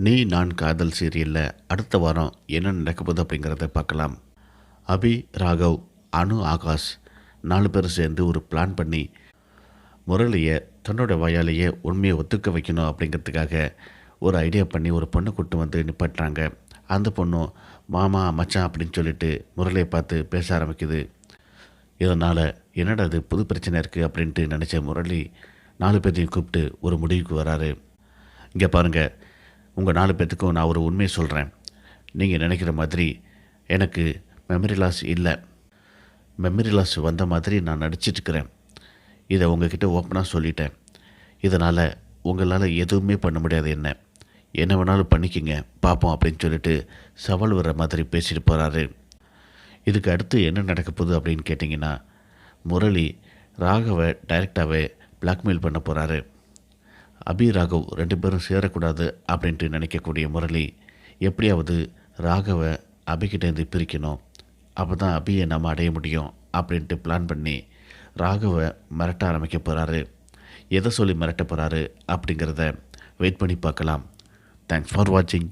நீ நான் காதல் சீரியலில் அடுத்த வாரம் என்ன நடக்க போகுது அப்படிங்கிறத பார்க்கலாம். அபி, ராகவ், அனு, ஆகாஷ் 4 பேரும் சேர்ந்து ஒரு பிளான் பண்ணி முரளியை தன்னோட வாயாலேயே உண்மையை ஒத்துக்க வைக்கணும் அப்படிங்கிறதுக்காக ஒரு ஐடியா பண்ணி ஒரு பொண்ணை கூட்டு வந்து நிப்பாட்டுறாங்க. அந்த பொண்ணும் மாமா மச்சான் அப்படின்னு சொல்லிட்டு முரளியை பார்த்து பேச ஆரம்பிக்குது. இதனால் என்னடா அது புது பிரச்சனை இருக்குது அப்படின்ட்டு நினச்ச முரளி 4 பேர்த்தையும் கூப்பிட்டு ஒரு முடிவுக்கு வராரு. இங்கே பாருங்கள், உங்கள் 4 பேர்த்துக்கும் நான் ஒரு உண்மையை சொல்கிறேன். நீங்கள் நினைக்கிற மாதிரி எனக்கு மெமரி லாஸ் இல்லை. மெமரி லாஸ் வந்த மாதிரி நான் நடிச்சிட்ருக்கிறேன். இதை உங்ககிட்ட ஓப்பனாக சொல்லிட்டேன். இதனால் உங்களால் எதுவுமே பண்ண முடியாது. என்ன வேணாலும் பண்ணிக்கிங்க பார்ப்போம் அப்படின்னு சொல்லிட்டு சவால் வர்ற மாதிரி பேசிட்டு போகிறாரு. இதுக்கு அடுத்து என்ன நடக்க போகுது அப்படின்னு கேட்டிங்கன்னா, முரளி ராகவை டைரெக்டாகவே பிளாக்மெயில் பண்ண போகிறாரு. அபி, ராகவ் 2 பேரும் சேரக்கூடாது அப்படின்ட்டு நினைக்கக்கூடிய முரளி எப்படியாவது ராகவை அபிகிட்டேருந்து பிரிக்கணும், அப்போ தான் அபியை நம்ம அடைய முடியும் அப்படின்ட்டு பிளான் பண்ணி ராகவை மிரட்ட ஆரம்பிக்க போகிறாரு. எதை சொல்லி மிரட்ட போகிறாரு அப்படிங்கிறத வெயிட் பண்ணி பார்க்கலாம். தேங்க்ஸ் ஃபார் வாட்சிங்.